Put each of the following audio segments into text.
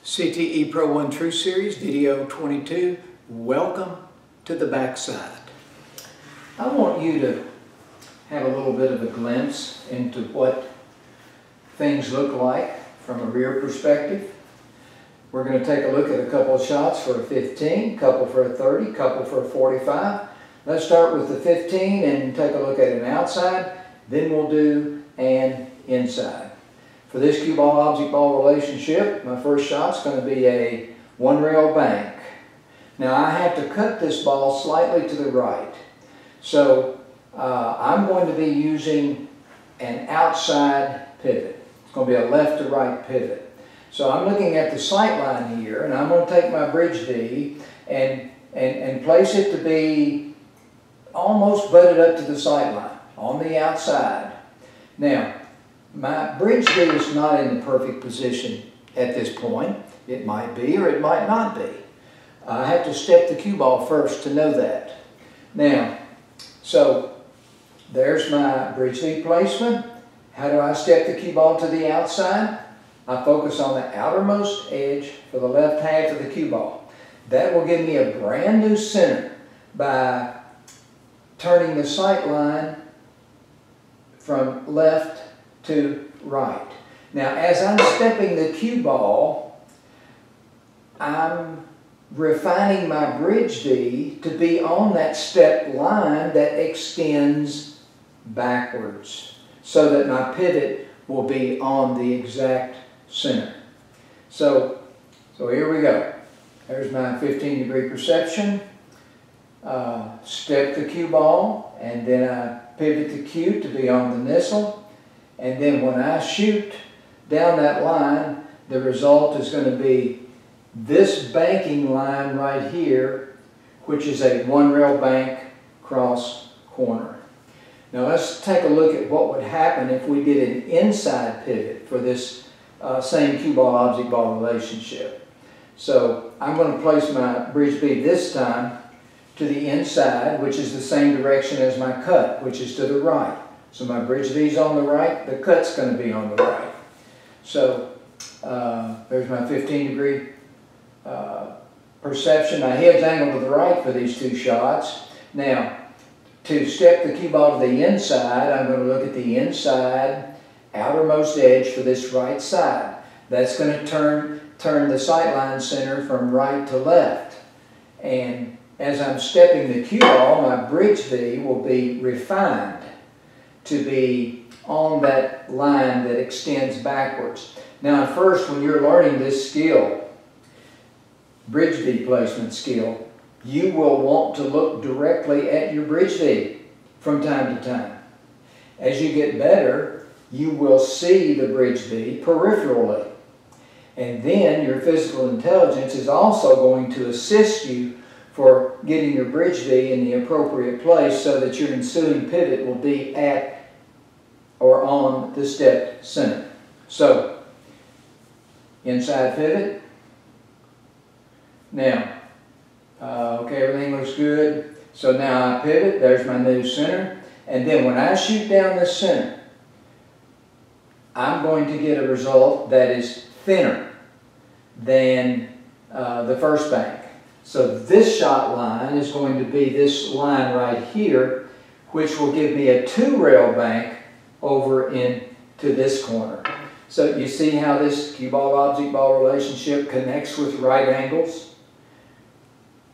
CTE Pro 1 True Series, video 22. Welcome to the backside. I want you to have a little bit of a glimpse into what things look like from a rear perspective. We're going to take a look at a couple of shots for a 15, couple for a 30, couple for a 45. Let's start with the 15 and take a look at an outside, then we'll do an inside. For this cue ball object ball relationship, my first shot's going to be a one rail bank. Now I have to cut this ball slightly to the right. So I'm going to be using an outside pivot. It's going to be a left to right pivot. So I'm looking at the sight line here, and I'm going to take my bridge D and place it to be almost butted up to the sight line on the outside. Now, my bridge D is not in the perfect position at this point. It might be or it might not be. I have to step the cue ball first to know that. Now, so there's my bridge D placement. How do I step the cue ball to the outside? I focus on the outermost edge for the left half of the cue ball. That will give me a brand new center by turning the sight line from left to right. Now, as I'm stepping the cue ball, I'm refining my bridge D to be on that step line that extends backwards so that my pivot will be on the exact center. So here we go. There's my 15-degree perception. Step the cue ball, and then I pivot the cue to be on the nissle. And then when I shoot down that line, the result is going to be this banking line right here, which is a one rail bank cross corner. Now let's take a look at what would happen if we did an inside pivot for this same cue ball object ball relationship. So I'm going to place my bridge B this time to the inside, which is the same direction as my cut, which is to the right. So my bridge D is on the right, the cut's going to be on the right. So there's my 15-degree perception. My head's angled to the right for these two shots. Now, to step the cue ball to the inside, I'm going to look at the inside outermost edge for this right side. That's going to turn the sight line center from right to left. And as I'm stepping the cue ball, my bridge D will be refined to be on that line that extends backwards. Now at first, when you're learning this skill, bridge D placement skill, you will want to look directly at your bridge D from time to time. As you get better, you will see the bridge D peripherally. And then your physical intelligence is also going to assist you for getting your bridge D in the appropriate place so that your ensuing pivot will be at or on the step center. So, inside pivot. Now, okay, everything looks good. So now I pivot, there's my new center. And then when I shoot down the center, I'm going to get a result that is thinner than the first bank. So this shot line is going to be this line right here, which will give me a two rail bank over into this corner. So you see how this cue ball object ball relationship connects with right angles,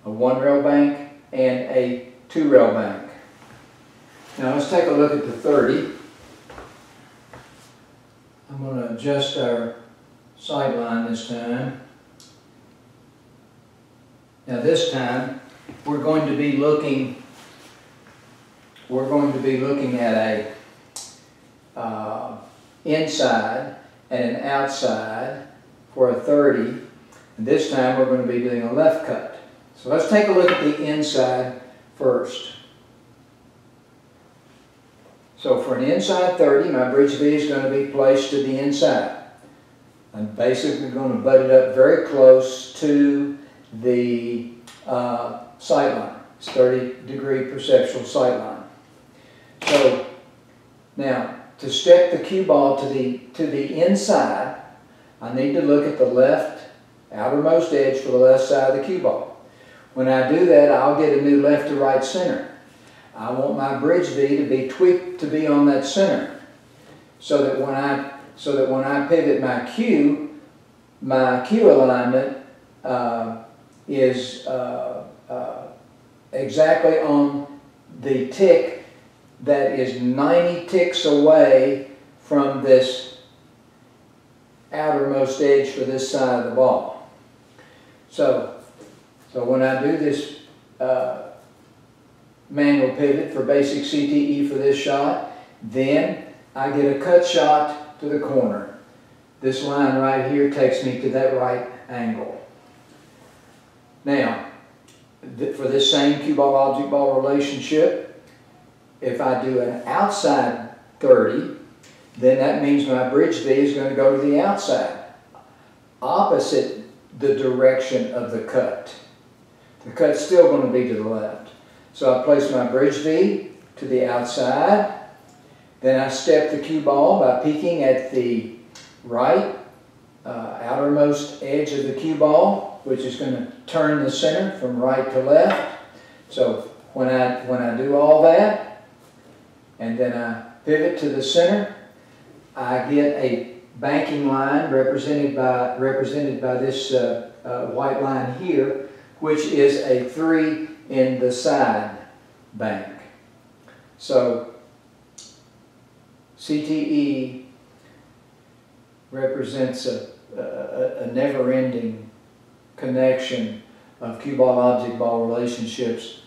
a one rail bank and a two rail bank. Now let's take a look at the 30. I'm going to adjust our sight line this time. Now this time we're going to be looking at a inside and an outside for a 30. And this time we're going to be doing a left cut. So let's take a look at the inside first. So for an inside 30, my bridge D is going to be placed to the inside. I'm basically going to butt it up very close to the sight line. It's 30-degree perceptual sight line. So now, to step the cue ball to the inside, I need to look at the left outermost edge for the left side of the cue ball. When I do that, I'll get a new left to right center. I want my bridge V to be tweaked to be on that center, so that when I pivot my cue alignment is exactly on the tick that is 90 ticks away from this outermost edge for this side of the ball. So when I do this manual pivot for basic CTE for this shot, then I get a cut shot to the corner. This line right here takes me to that right angle. Now, for this same cue ball object ball relationship, if I do an outside 30, then that means my bridge V is going to go to the outside, opposite the direction of the cut. The cut's still going to be to the left. So I place my bridge V to the outside, then I step the cue ball by peeking at the right outermost edge of the cue ball, which is going to turn the center from right to left. So when I do all that, and then I pivot to the center, I get a banking line represented by this white line here, which is a 3 in the side bank. So CTE represents a never-ending connection of cue ball object ball relationships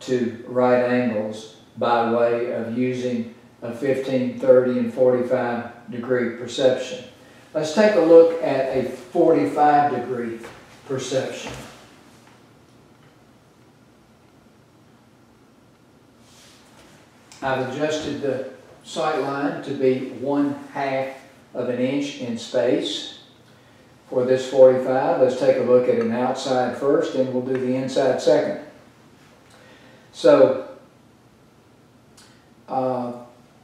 to right angles by way of using a 15, 30, and 45 degree perception. Let's take a look at a 45 degree perception. I've adjusted the sight line to be 1/2 of an inch in space. For this 45, let's take a look at an outside first, and we'll do the inside second. So,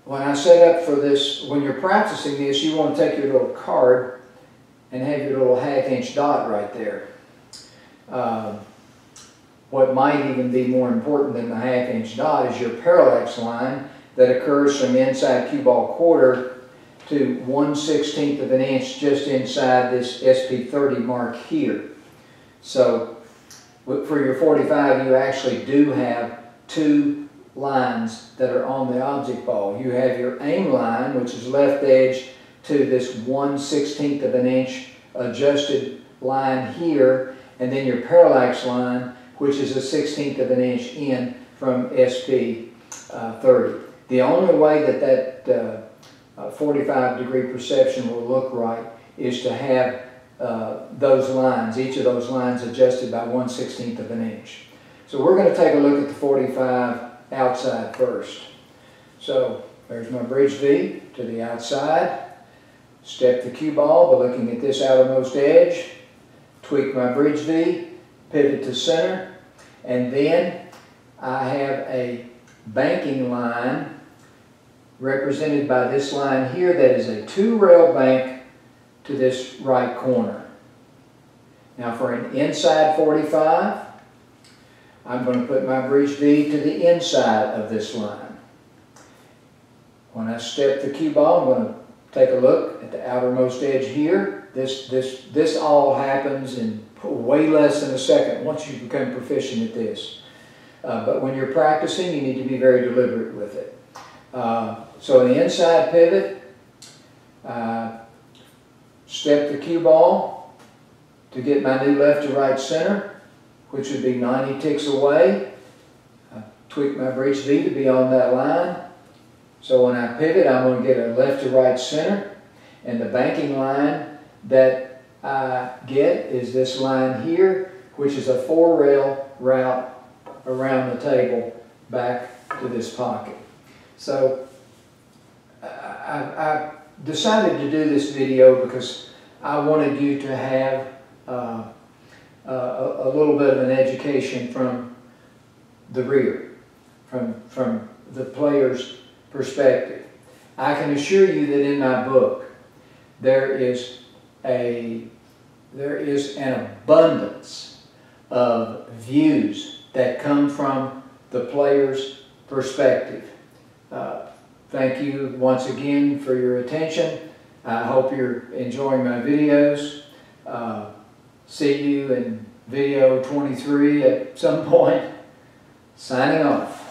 when I set up for this, when you're practicing this, you want to take your little card and have your little 1/2 inch dot right there. What might even be more important than the 1/2 inch dot is your parallax line that occurs from inside cue ball quarter to 1/16 of an inch just inside this SP30 mark here. So for your 45, you actually do have 2 lines that are on the object ball. You have your aim line, which is left edge to this 1/16 of an inch adjusted line here, and then your parallax line, which is a 1/16 of an inch in from SP30. The only way that 45 degree perception will look right is to have those lines, each of those lines adjusted by 1/16 of an inch. So we're going to take a look at the 45 outside first. So there's my bridge V to the outside. Step the cue ball by looking at this outermost edge. Tweak my bridge V, pivot to center, and then I have a banking line represented by this line here that is a 2-rail bank to this right corner. Now for an inside 45, I'm going to put my bridge V to the inside of this line. When I step the cue ball, I'm going to take a look at the outermost edge here. This all happens in way less than a second once you become proficient at this. But when you're practicing, you need to be very deliberate with it. So in the inside pivot, step the cue ball to get my new left to right center, which would be 90 ticks away. Tweak my bridge V to be on that line. So when I pivot, I'm going to get a left to right center, and the banking line that I get is this line here, which is a 4-rail route around the table back to this pocket. So I decided to do this video because I wanted you to have a little bit of an education from the rear, from the player's perspective. I can assure you that in my book there is a there is an abundance of views that come from the player's perspective. Thank you once again for your attention. I hope you're enjoying my videos. See you in video 23 at some point. Signing off.